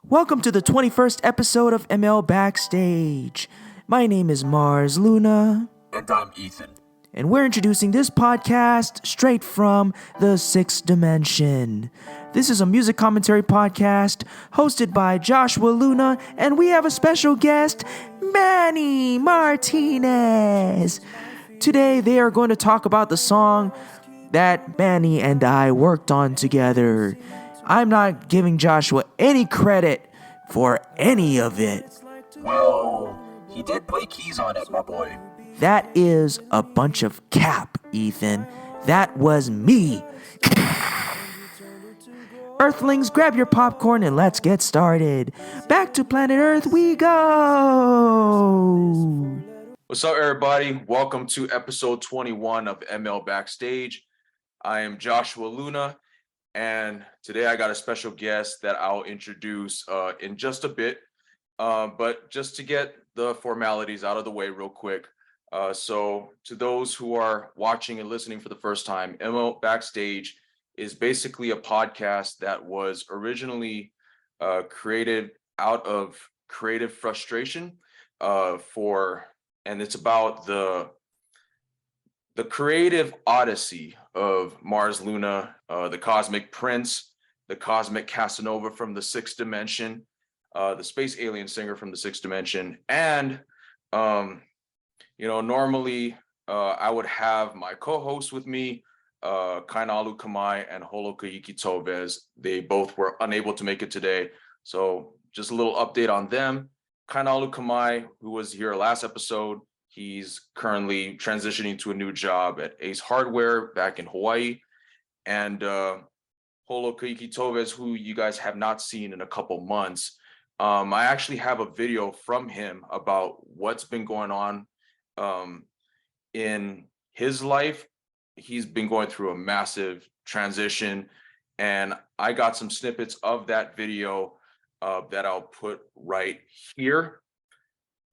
Welcome to the 21st episode of ML Backstage. My name is Mars Luna. And I'm Ethan. And we're introducing this podcast straight from the sixth dimension. This is a music commentary podcast hosted by Joshua Luna, and we have a special guest, Manny Martinez. Today they are going to talk about the song that Manny and I worked on together. I'm not giving Joshua any credit for any of it. Well, he did play keys on it, my boy. That is a bunch of cap, Ethan. That was me. Earthlings, grab your popcorn and let's get started. Back to planet Earth we go. What's up, everybody? Welcome to episode 21 of ML Backstage. I am Joshua Luna, and today I got a special guest that I'll introduce in just a bit. But just to get the formalities out of the way real quick. So to those who are watching and listening for the first time, ML Backstage is basically a podcast that was originally created out of creative frustration and it's about the creative odyssey of Mars Luna, the cosmic prince, the cosmic Casanova from the sixth dimension, the space alien singer from the sixth dimension. And, normally I would have my co-host with me, Kainalu Kamai and Holokahiki Toves. They both were unable to make it today. So just a little update on them. Kainalu Kamai, who was here last episode, he's currently transitioning to a new job at Ace Hardware back in Hawaii. And Holokahiki Toves, who you guys have not seen in a couple months, I actually have a video from him about what's been going on in his life. He's been going through a massive transition, and I got some snippets of that video that I'll put right here,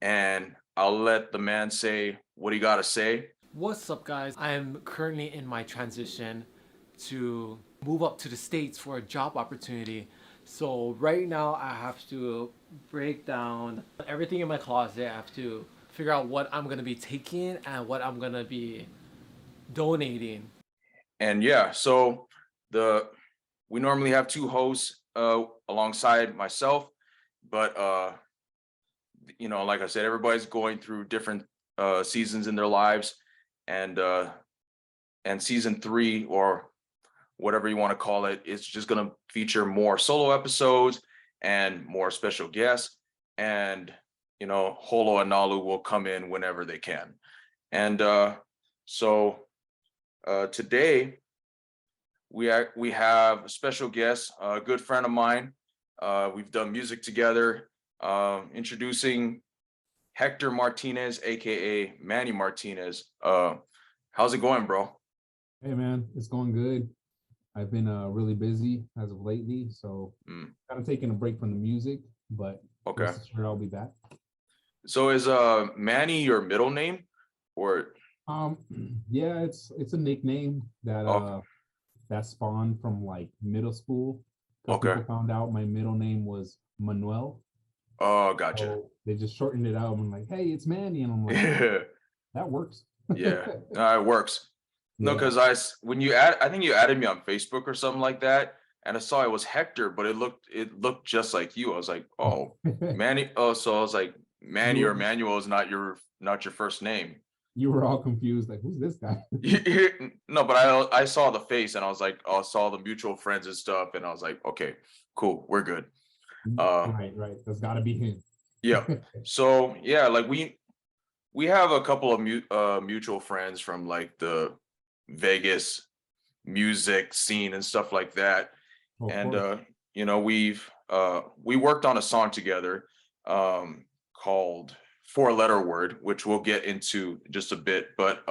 and I'll let the man say what he got to say. What's up, guys? I am currently in my transition to move up to the States for a job opportunity. So right now I have to break down everything in my closet. I have to figure out what I'm going to be taking and what I'm going to be donating. And yeah, so we normally have two hosts alongside myself, but like I said, everybody's going through different seasons in their lives, and season 3, or whatever you want to call it, it's just going to feature more solo episodes and more special guests, and Holo and Nalu will come in whenever they can. And so today we have a special guest, a good friend of mine. We've done music together. Introducing Hector Martinez, aka Manny Martinez. How's it going, bro? Hey man, it's going good. I've been really busy as of lately, so kind of taking a break from the music, but okay, sure I'll be back. So is Manny your middle name, or yeah, it's a nickname that that spawned from like middle school. Okay. People found out my middle name was Manuel. Oh, gotcha. So they just shortened it out. I'm like, hey, it's Manny, and I'm like, that works. Yeah, it works. No, because I think you added me on Facebook or something like that, and I saw it was Hector, but it looked just like you. I was like, oh, Manny. Oh, so I was like, Manny or Manuel is not your first name. You were all confused, like, who's this guy? No, but I saw the face, and I was like, I saw the mutual friends and stuff, and I was like, okay, cool, we're good. Right. That's got to be him. Yeah. So yeah, like we have a couple of mutual friends from like the Vegas music scene and stuff like that. And we worked on a song together called 4-Letter Word, which we'll get into just a bit. But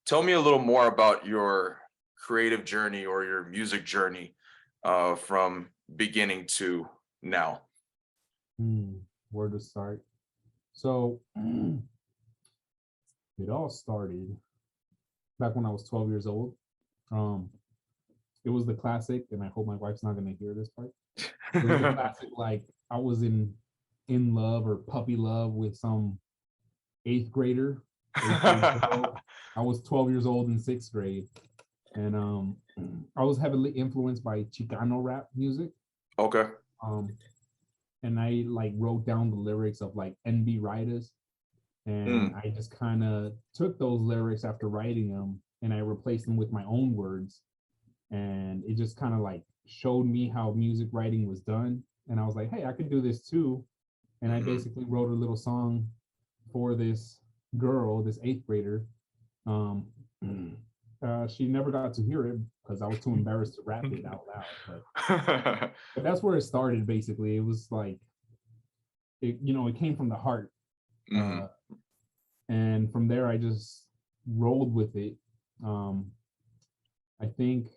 tell me a little more about your creative journey or your music journey from beginning to now. Where to start? So it all started back when I was 12 years old. It was the classic, and I hope my wife's not going to hear this part. It was the classic, like I was in love or puppy love with some eighth grader, eighth grade girl. I was 12 years old in sixth grade, and I was heavily influenced by Chicano rap music. Okay. And I like wrote down the lyrics of like NB Writers, and I just kind of took those lyrics after writing them, and I replaced them with my own words, and it just kind of like showed me how music writing was done, and I was like, hey, I could do this too, and I basically wrote a little song for this girl, this eighth grader. She never got to hear it because I was too embarrassed to rap it out loud. But that's where it started. Basically, it was like, it came from the heart, and from there I just rolled with it. I think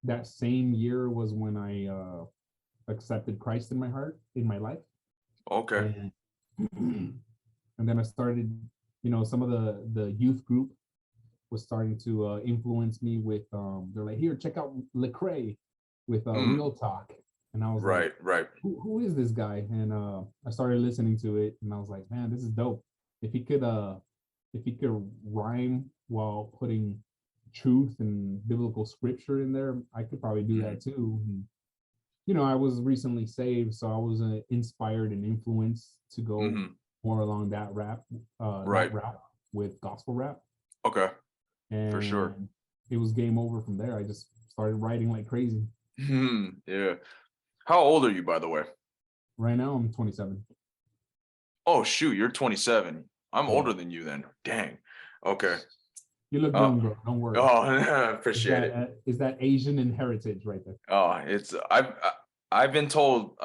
that same year was when I accepted Christ in my heart, in my life. Okay. And then I started, some of the youth group was starting to influence me with, they're like, here, check out Lecrae with Real Talk. And I was right, who is this guy? And I started listening to it, and I was like, man, this is dope. If he could rhyme while putting truth and biblical scripture in there, I could probably do that too. And, I was recently saved, so I was inspired and influenced to go more along that rap, that route with gospel rap. Okay. And for sure. It was game over from there. I just started writing like crazy. Yeah. How old are you, by the way? Right now, I'm 27. Oh, shoot, you're 27. I'm older than you then. Dang. Okay. You look young, bro. Don't worry. Oh, appreciate it. Is that Asian in heritage right there? Oh, I've been told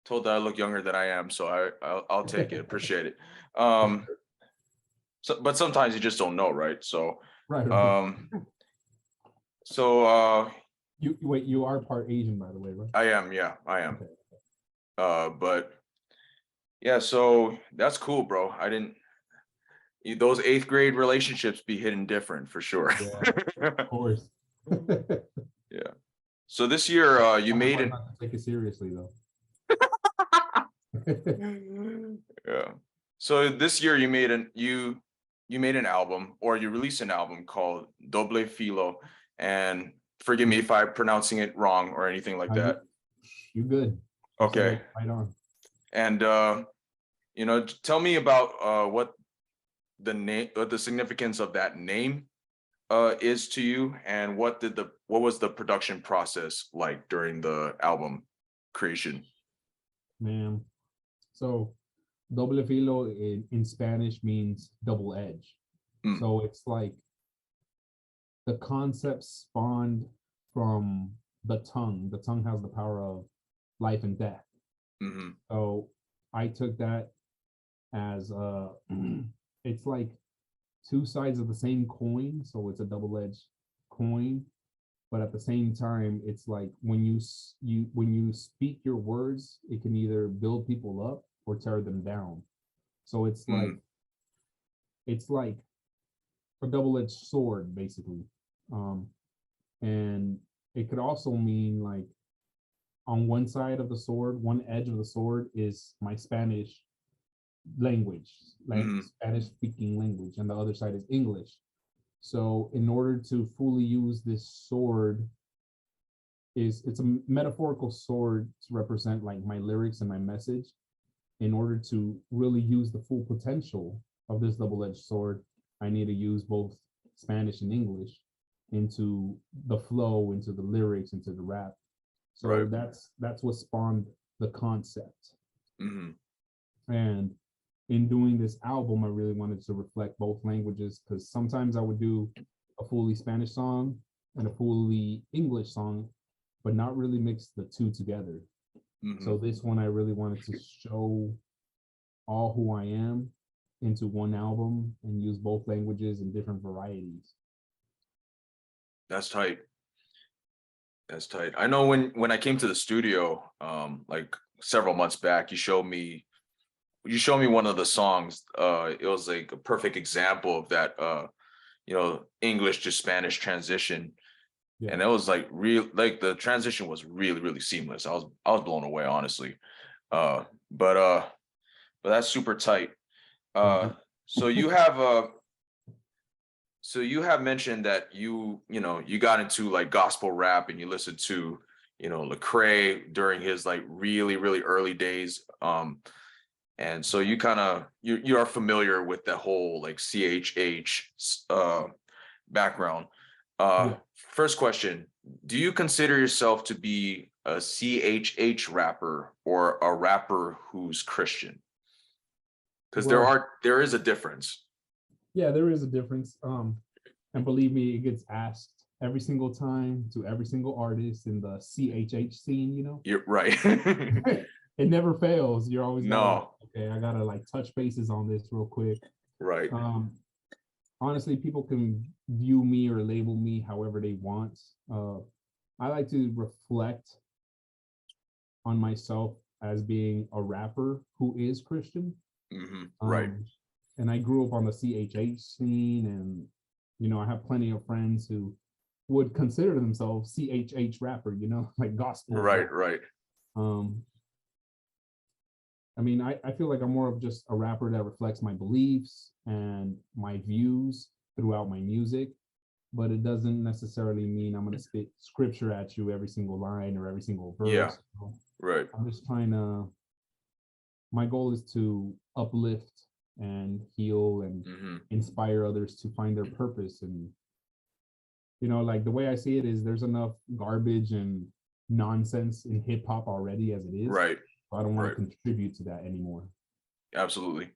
told that I look younger than I am, so I'll take it. Appreciate it. But sometimes you just don't know, right? So right. So you are part Asian, by the way, right? I am, yeah, I am. Okay. But yeah, so that's cool, bro. I didn't those eighth grade relationships be hitting different for sure. Yeah, of course. Yeah. So this year you made it. Not to take it seriously though. Yeah. So this year you made an album, or you released an album called Doble Filo, and forgive me if I'm pronouncing it wrong or anything like that. You good. Okay. Right on. And tell me about what the significance of that name is to you, and what was the production process like during the album creation? Man, so Doble Filo in Spanish means double edge. So it's like the concept spawned from the tongue. The tongue has the power of life and death. So I took that as it's like two sides of the same coin. So it's a double-edged coin, but at the same time, it's like when you speak your words, it can either build people up or tear them down. So it's like a double-edged sword, basically. And it could also mean like on one side of the sword, one edge of the sword is my Spanish language, like Spanish speaking language, and the other side is English. So in order to fully use this sword, it's a metaphorical sword to represent like my lyrics and my message. In order to really use the full potential of this double-edged sword, I need to use both Spanish and English into the flow, into the lyrics, into the rap. So that's what spawned the concept. And in doing this album, I really wanted to reflect both languages, because sometimes I would do a fully Spanish song and a fully English song, but not really mix the two together. So this one, I really wanted to show all who I am into one album and use both languages in different varieties. That's tight. That's tight. I know when I came to the studio, like several months back, you showed me one of the songs. It was like a perfect example of that, English to Spanish transition. And that was like real, like the transition was really, really seamless. I was blown away, honestly. But that's super tight. So you have mentioned that you got into like gospel rap and you listened to, Lecrae during his like really, really early days. And so you kind of you are familiar with the whole like CHH background. First question, do you consider yourself to be a CHH rapper or a rapper who's Christian? Because there is a difference. Yeah, there is a difference. And believe me, it gets asked every single time to every single artist in the CHH scene, You're right. It never fails. You're always No. okay, I gotta like touch bases on this real quick. Right. Honestly, people can view me or label me however they want. I like to reflect on myself as being a rapper who is Christian. Right. And I grew up on the CHH scene, and I have plenty of friends who would consider themselves CHH rapper, like gospel. Right, right. I mean, I feel like I'm more of just a rapper that reflects my beliefs and my views throughout my music, but it doesn't necessarily mean I'm going to spit scripture at you every single line or every single verse. Yeah, right. I'm just my goal is to uplift and heal and inspire others to find their purpose. And, like the way I see it is there's enough garbage and nonsense in hip hop already as it is. Right. So I don't want to contribute to that anymore. Absolutely.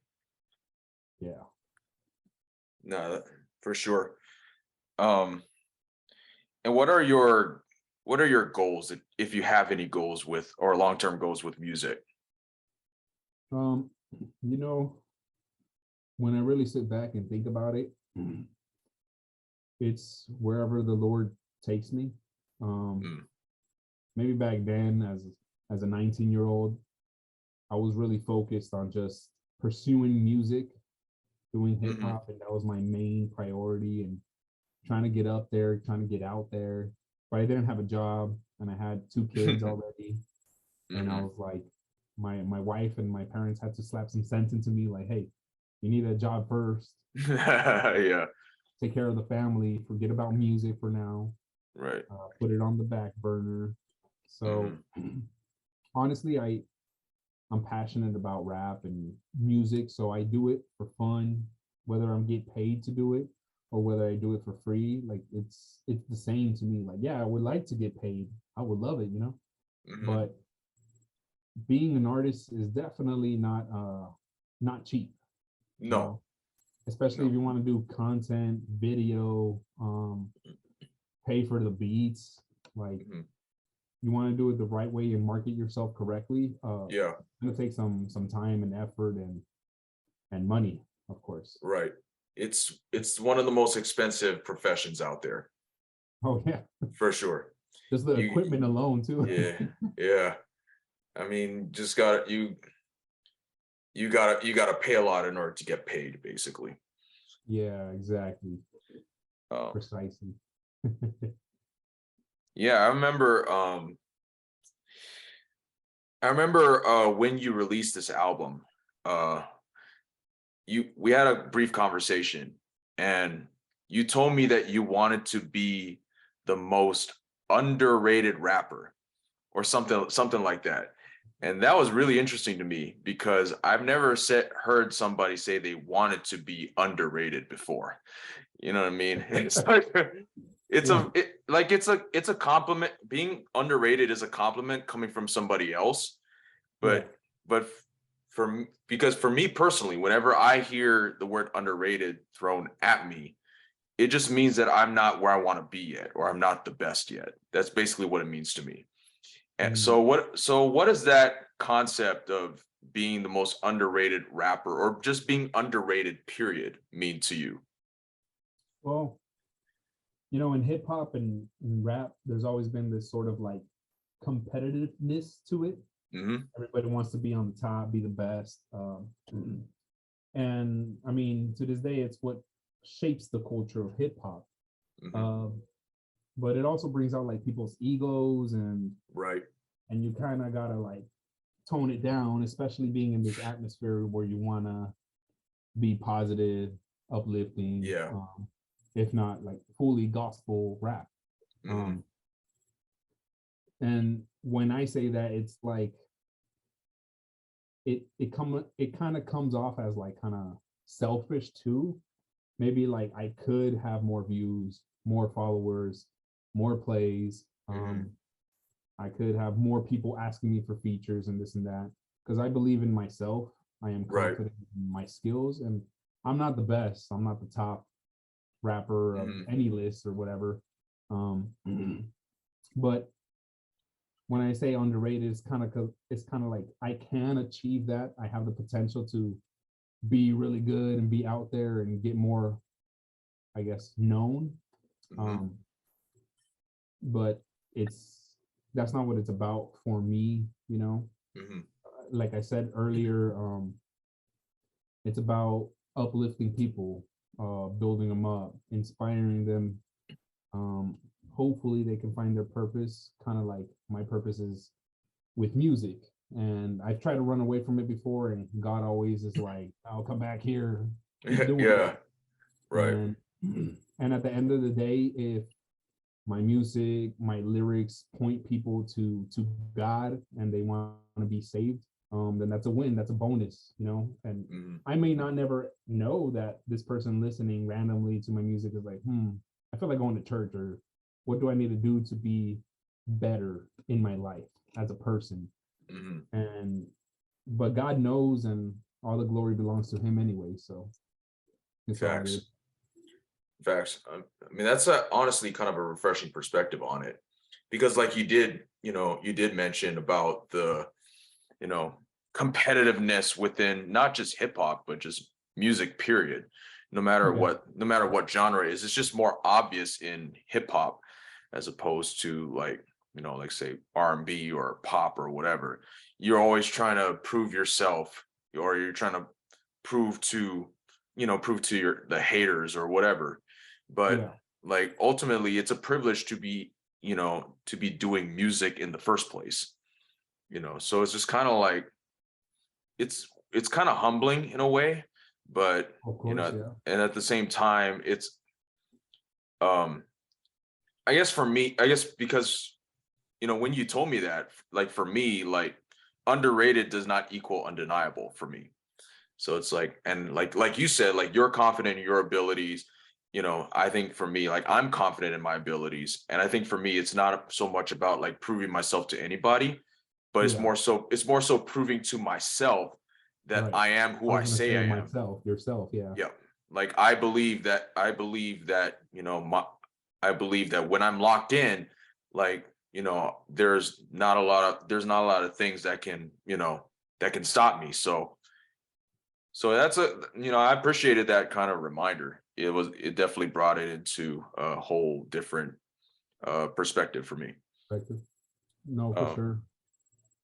Yeah. No, for sure. And what are your goals, if you have any goals with, or long-term goals with music? When I really sit back and think about it, it's wherever the Lord takes me. Maybe back then as a 19-year-old, I was really focused on just pursuing music, doing hip hop, and that was my main priority, and trying to get up there, trying to get out there. But I didn't have a job, and I had 2 kids already. And I was like, my wife and my parents had to slap some sense into me, like, hey, you need a job first. Yeah. Take care of the family, forget about music for now. Right. Put it on the back burner. So honestly, I'm passionate about rap and music, so I do it for fun, whether I'm getting paid to do it or whether I do it for free. Like it's the same to me. Like, yeah, I would like to get paid. I would love it, but being an artist is definitely not cheap. No. Especially if you want to do content, video, pay for the beats, like you want to do it the right way and market yourself correctly. Yeah. It's gonna take some time and effort and money, of course. Right. It's one of the most expensive professions out there. Oh yeah. For sure. Just the equipment alone too. Yeah. Yeah. I mean, just you gotta pay a lot in order to get paid, basically. Yeah, exactly. Precisely. Yeah, I remember when you released this album, we had a brief conversation, and you told me that you wanted to be the most underrated rapper or something like that. And that was really interesting to me because I've never heard somebody say they wanted to be underrated before. You know what I mean? It's like it's a compliment. Being underrated is a compliment coming from somebody else. But because for me personally, whenever I hear the word underrated thrown at me, it just means that I'm not where I want to be yet, or I'm not the best yet. That's basically what it means to me. And so what is that concept of being the most underrated rapper, or just being underrated period, mean to you? Well, in hip hop and rap, there's always been this sort of like competitiveness to it. Everybody wants to be on the top, be the best. And I mean, to this day, it's what shapes the culture of hip hop. but it also brings out like people's egos, Right. and you kind of gotta like tone it down, especially being in this atmosphere where you wanna be positive, uplifting, Yeah. if not like fully gospel rap. Mhm. And when I say that, it's like it kind of comes off as like kind of selfish too. Maybe like I could have more views, more followers, more plays. Mhm. I could have more people asking me for features and this and that, because I believe in myself. I am Right. confident in my skills, and I'm not the best. I'm not the top rapper of Mhm. any list or whatever. Um, but when I say underrated, it's kind of like I can achieve that. I have the potential to be really good and be out there and get more, I guess, known. Mhm. Um, but it's that's not what it's about for me, you know. Mhm. Like I said earlier, it's about uplifting people, building them up, inspiring them. Um, Hopefully they can find their purpose, kind of like my purpose is with music. And I've tried to run away from it before, and God always is like, I'll come back here, keep doing it. Yeah. Right. And and at the end of the day, if my music, my lyrics point people to God and they want to be saved, then that's a win. That's a bonus, you know. And Mhm. I may not never know that this person listening randomly to my music is like, I feel like going to church, or what do I need to do to be better in my life as a person? Mhm. And but God knows, and all the glory belongs to Him anyway. So it's all good. Facts. Facts. I mean, that's honestly kind of a refreshing perspective on it, because like you did mention about the, you know, competitiveness within not just hip hop, but just music, period. Yeah, No matter what genre it is, it's just more obvious in hip hop as opposed to like, like say R&B or pop or whatever. You're always trying to prove yourself, or you're trying to prove to, prove to the haters or whatever. But yeah, like ultimately it's a privilege to be, to be doing music in the first place. So it's just kind of like it's kind of humbling in a way, but of course, yeah. and at the same time it's um I guess for me, I guess because when you told me that, like for me, like underrated does not equal undeniable for me. So it's like, and like you said, like you're confident in your abilities. I think for me, like I'm confident in my abilities. And I think for me, it's not so much about like proving myself to anybody, but Yeah, it's more so proving to myself that right. I am I who was I gonna say say I am. myself, yourself, yeah. Yeah. Like I believe that, I believe that when I'm locked in, like, there's not a lot of things that can, that can stop me. So that's I appreciated that kind of reminder. It definitely brought it into a whole different perspective for me. Perspective. No, for Um, sure.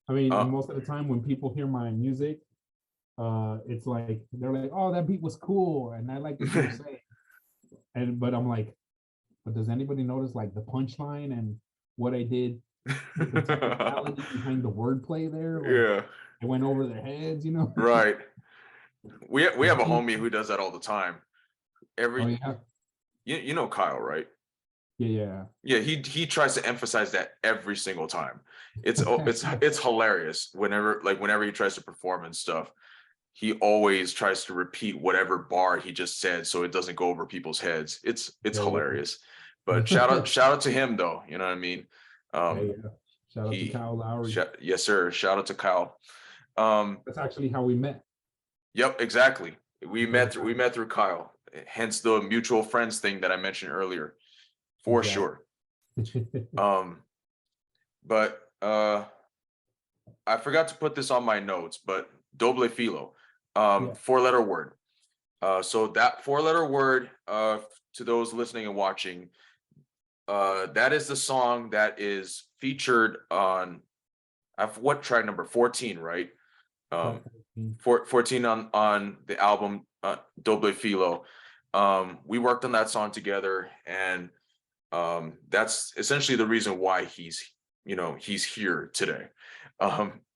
I mean, and uh, most of the time when people hear my music, it's like they're like, "Oh, that beat was cool," and I like what you were saying. And but I'm like, but does anybody notice like the punchline and what I did with the technicality behind the wordplay there? Like yeah, it went over their heads, you know? right. We And have a then, homie who does that all the time. oh Every yeah, you know Kyle, right? yeah, Yeah, he tries to emphasize that every single time. yeah. It's hilarious whenever he tries to perform and stuff. He always tries to repeat whatever bar he just said so it doesn't go over people's heads. It's There you hilarious. But go. shout out to him though, you know what I mean? Hey, Um yeah. Shout out to he Kyle Lowry. yes sir, shout out to Kyle. Um That's actually how we met. yep, exactly. Because of We Kyle. met through Kyle. Hence the mutual friends thing that I mentioned earlier. For Exactly. sure. Um but I forgot to put this on my notes, but Doble Filo, Yeah. 4-letter word. So that 4-letter word, to those listening and watching, that is the song that is featured on what track number 14, right? Track Um, 14. 14 on the album Doble Filo. We worked on that song together, and That's essentially the reason why he's here today.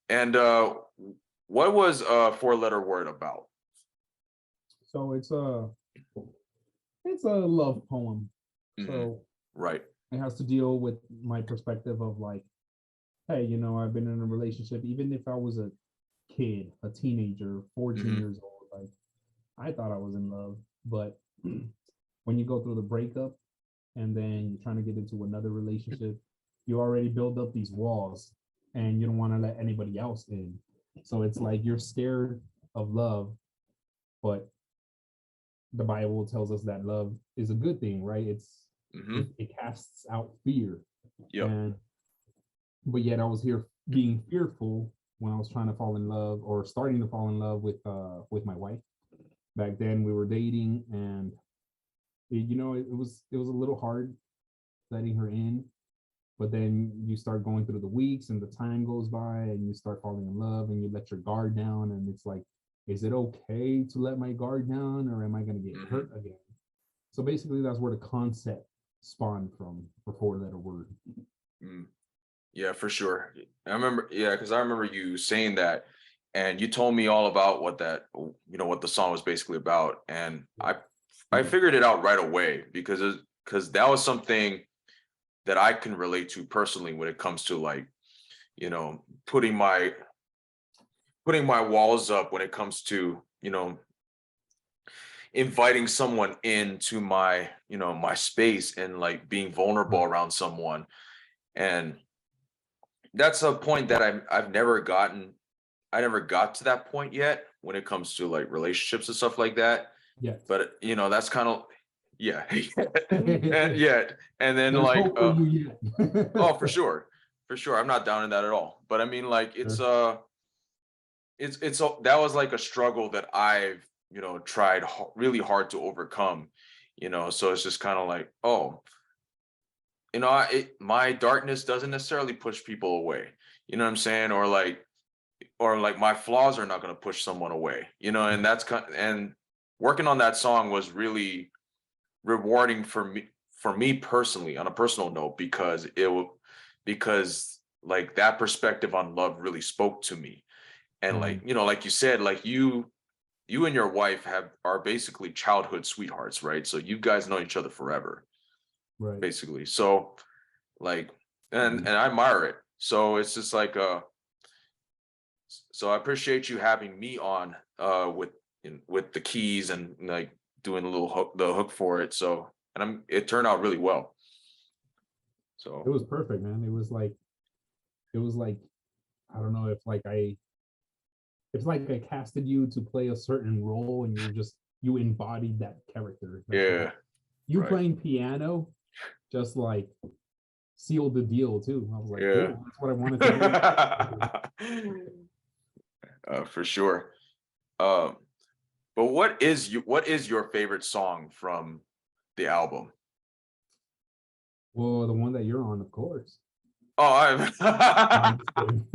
And what was Four-Letter Word about? So it's a love poem. Mhm. So Right. it has to deal with my perspective of like, hey, I've been in a relationship, even if I was a kid, a teenager, 14 Mhm. years old, like I thought I was in love. But when you go through the breakup and then you're trying to get into another relationship, you already build up these walls and you don't want to let anybody else in. So it's like you're scared of love, but the Bible tells us that love is a good thing, right? It casts out fear. Yep. And but yet I was here being fearful when I was trying to fall in love or starting to fall in love with my wife. Back then we were dating, and it was a little hard letting her in. But then you start going through the weeks and the time goes by and you start falling in love and you let your guard down, and it's like, is it okay to let my guard down, or am I going to get hurt again? So basically that's where the concept spawned from for Four-Letter Word. Yeah, for sure. I remember, because I remember you saying that, and you told me all about what the song was basically about, and I figured it out right away because that was something that I can relate to personally when it comes to like, putting my walls up when it comes to, inviting someone into my, my space and like being vulnerable around someone. And that's a point that I've never gotten. I never got to that point yet when it comes to like relationships and stuff like that. Yeah. But that's kind of, yeah. and then There's like hope for you yet. oh, for sure. For sure. I'm not down in that at all. But I mean, like, it's Sure. that was like a struggle that I've, tried really hard to overcome, so it's just kind of like, oh, my darkness doesn't necessarily push people away. You know what I'm saying? Or like my flaws are not going to push someone away, and that's and working on that song was really rewarding for me personally on a personal note, because like that perspective on love really spoke to me. And like, like you said, like you and your wife are basically childhood sweethearts, right? So you guys know each other forever, Right. basically. So like, and I admire it. So it's just like so I appreciate you having me on with the keys and like doing the hook for it. So, and it turned out really well. So It was perfect, man. It was like I don't know if like it's like I casted you to play a certain role and you embodied that character. yeah, You right. playing piano just like sealed the deal too. I was like, Yeah. cool, that's what I wanted to do. For sure. Um, but what is your favorite song from the album? Well, the one that you're on, of course. Oh, I'm I'm just kidding.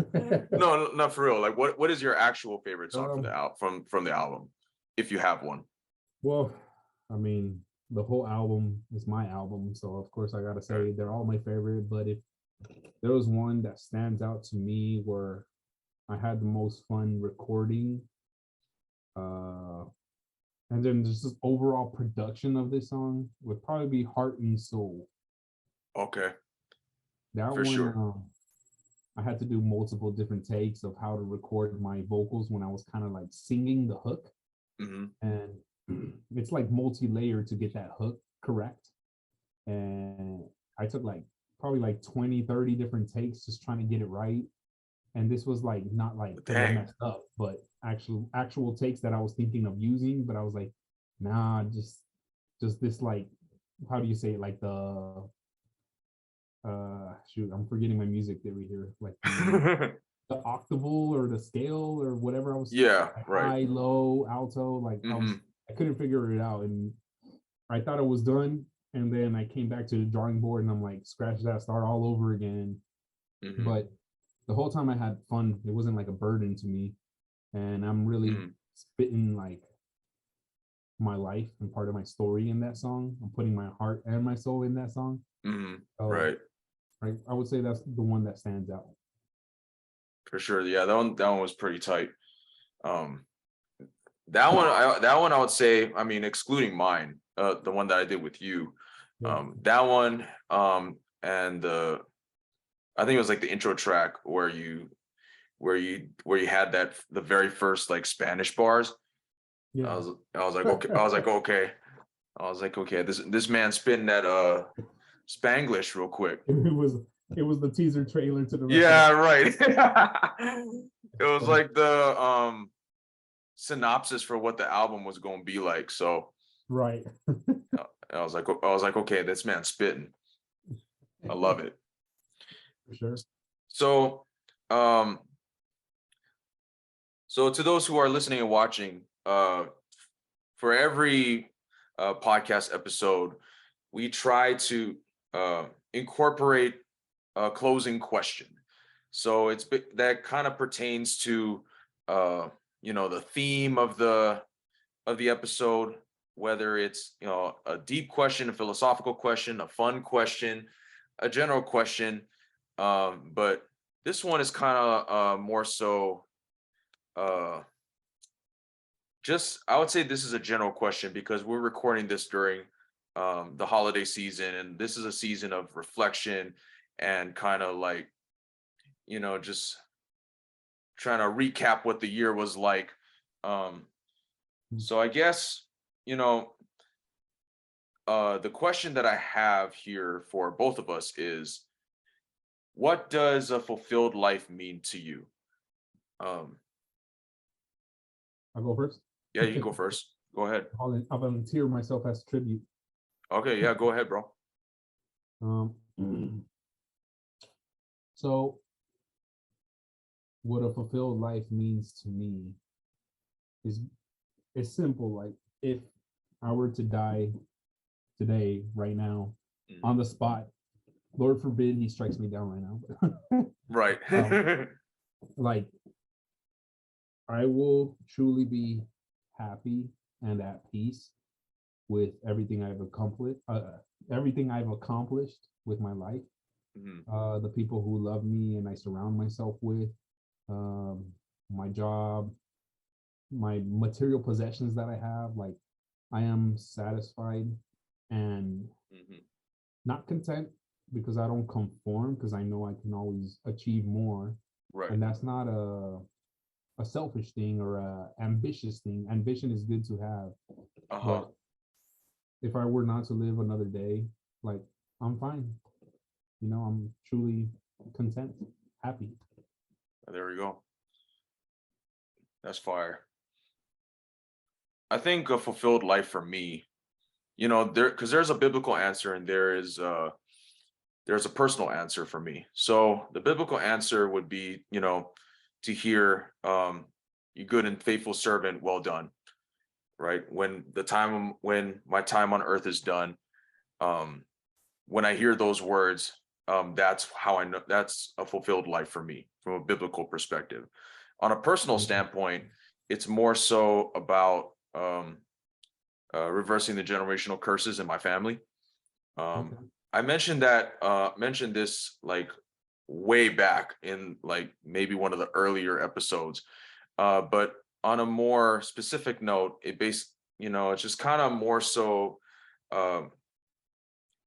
no, not for real. Like, what is your actual favorite song Um, from the album, if you have one? well, I mean, the whole album is my album, so of course I gotta say they're all my favorite. But if there was one that stands out to me where I had the most fun recording, uh, and then just this overall production of this song would probably be Heart and Soul. Okay, That for one, sure. I had to do multiple different takes of how to record my vocals when I was kind of like singing the hook. Hmm. And it's like multi-layered to get that hook correct. And I took like probably like 20, 30 different takes just trying to get it right. And this was like not like because I Dang. messed up, but actual takes that I was thinking of using, but I was like, nah, just this like, how do you say it? Like the shoot, I'm forgetting my music theory here. Like the octaval or the scale or whatever I was, Yeah, right. high, low, alto, like Hmm. I couldn't figure it out. And I thought it was done. And then I came back to the drawing board and I'm like, scratch that, start all over again. Hmm. But the whole time I had fun. It wasn't like a burden to me. And I'm really spitting like my life and part of my story in that song. I'm putting my heart and my soul in that song. Right. Right. I would say that's the one that stands out. For sure. Yeah, that one was pretty tight. That one I would say, I mean, excluding mine, the one that I did with you, that one, and I think it was like the intro track where you had the very first like Spanish bars. Yeah. I was like, okay, this man spitting that Spanglish real quick. It was the teaser trailer to the record. Yeah, right. It was like the synopsis for what the album was going to be like. So right. I was like, okay, this man's spitting. I love it. For sure. So, so to those who are listening and watching, for every podcast episode, we try to incorporate a closing question. So that kind of pertains to the theme of the episode, whether it's a deep question, a philosophical question, a fun question, a general question. But this one is kind of more so I would say this is a general question because we're recording this during the holiday season, and this is a season of reflection and kind of like just trying to recap what the year was like. So I guess the question that I have here for both of us is, what does a fulfilled life mean to you? I'll go first. Yeah, you can go first. Go ahead. I'll volunteer myself as tribute. Okay, yeah, go ahead, bro. So what a fulfilled life means to me is simple. Like, if I were to die today, right now, on the spot, Lord forbid he strikes me down right now. Right. Like, I will truly be happy and at peace with everything I've accomplished with my life. The people who love me and I surround myself with, my job, my material possessions that I have. Like, I am satisfied and not content, because I don't conform, because I know I can always achieve more. Right. And that's not a selfish thing or a ambitious thing. Ambition is good to have. But if I were not to live another day, like, I'm fine. I'm truly content, happy. There we go. That's fire. I think a fulfilled life for me, because there's a biblical answer and there's a personal answer for me. So the biblical answer would be, to hear, you good and faithful servant, well done. Right. When my time on earth is done, when I hear those words, that's how I know that's a fulfilled life for me from a biblical perspective. On a personal standpoint, it's more so about reversing the generational curses in my family. I mentioned this like way back in like maybe one of the earlier episodes, but on a more specific note, it's just kind of more so,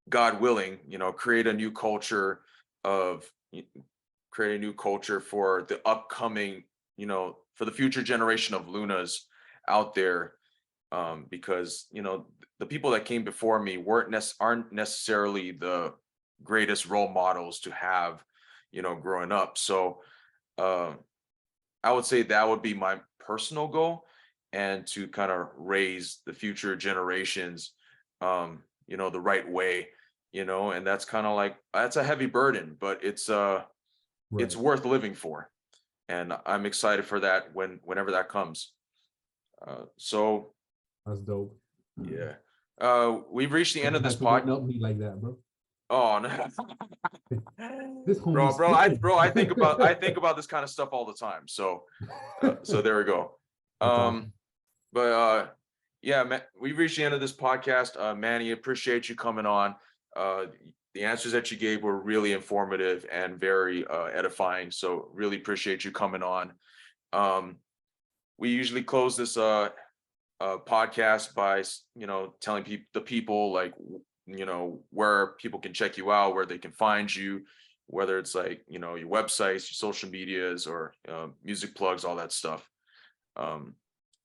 God willing, create a new culture for the upcoming, for the future generation of Lunas out there, because the people that came before me aren't necessarily the greatest role models to have, growing up. So I would say that would be my personal goal, and to kind of raise the future generations, the right way, and that's kind of like, that's a heavy burden, but it's worth living for. And I'm excited for that whenever that comes. So that's dope. Yeah. We've reached the end of this podcast. Help me like that, bro. Oh no. This I think about this kind of stuff all the time. So so there we go. But yeah, we've reached the end of this podcast. Manny, appreciate you coming on. The answers that you gave were really informative and very edifying. So really appreciate you coming on. We usually close this podcast by telling the people like where people can check you out, where they can find you, whether it's like your websites, your social medias, or music plugs, all that stuff.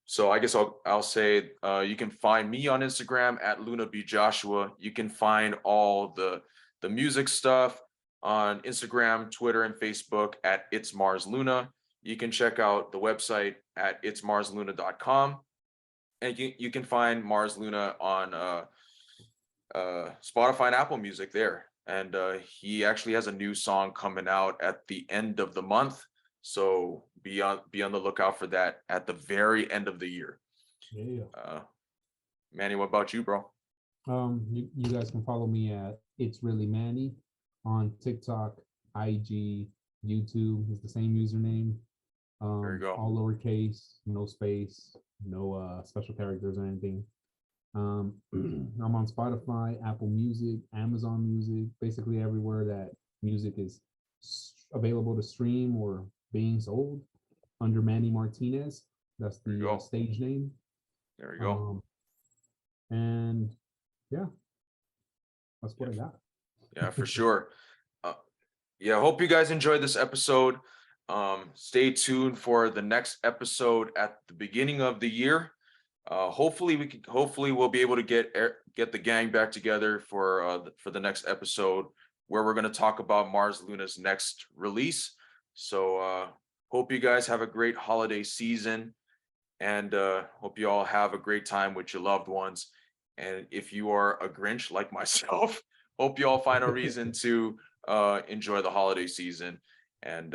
So I guess I'll say you can find me on Instagram at Luna B Joshua. You can find all the music stuff on Instagram, Twitter, and Facebook at It's Mars Luna. You can check out the website at itsmarsluna.com, and you can find Mars Luna on Spotify and Apple Music there. And he actually has a new song coming out at the end of the month. So be on the lookout for that at the very end of the year. Yeah. Manny, what about you, bro? You guys can follow me at It's Really Manny on TikTok, IG, YouTube. It's the same username. There you go. All lowercase, no space, no special characters or anything. I'm on Spotify, Apple Music, Amazon Music, basically everywhere that music is available to stream or being sold under Manny Martinez. That's the stage name. There you go. And yeah, that's what I got. Yeah, for sure. Yeah, I hope you guys enjoyed this episode. Stay tuned for the next episode at the beginning of the year. Hopefully we'll be able to get the gang back together for the next episode, where we're going to talk about Mars Luna's next release. So hope you guys have a great holiday season, and hope you all have a great time with your loved ones. And if you are a Grinch like myself, hope you all find a reason to enjoy the holiday season. And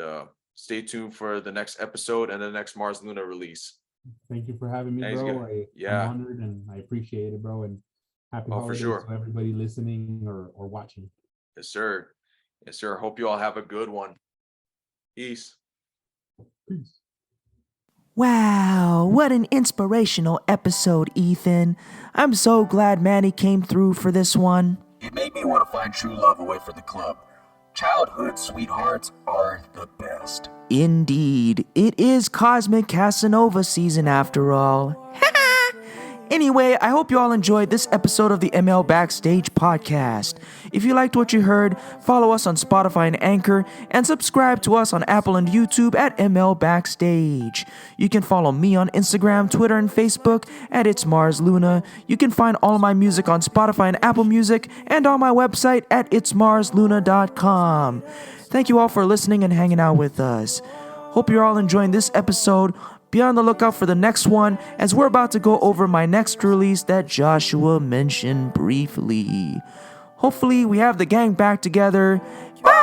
stay tuned for the next episode and the next Mars Luna release. Thank you for having me, Thanks, bro. yeah. I'm honored and I appreciate it, bro. And happy holidays for sure. to everybody listening or watching. Yes, sir. Yes, sir. Hope you all have a good one. Peace. Peace. Wow, what an inspirational episode, Ethan. I'm so glad Manny came through for this one. It made me want to find true love away from the club. Childhood sweethearts are the best. Indeed, it is Cosmic Casanova season after all. Anyway, I hope you all enjoyed this episode of the ML Backstage podcast. If you liked what you heard, follow us on Spotify and Anchor, and subscribe to us on Apple and YouTube at ML Backstage. You can follow me on Instagram, Twitter, and Facebook at It's Mars Luna. You can find all of my music on Spotify and Apple Music, and on my website at itsmarsluna.com. Thank you all for listening and hanging out with us. Hope you're all enjoying this episode. Be on the lookout for the next one, as we're about to go over my next release that Joshua mentioned briefly. Hopefully we have the gang back together. Bye!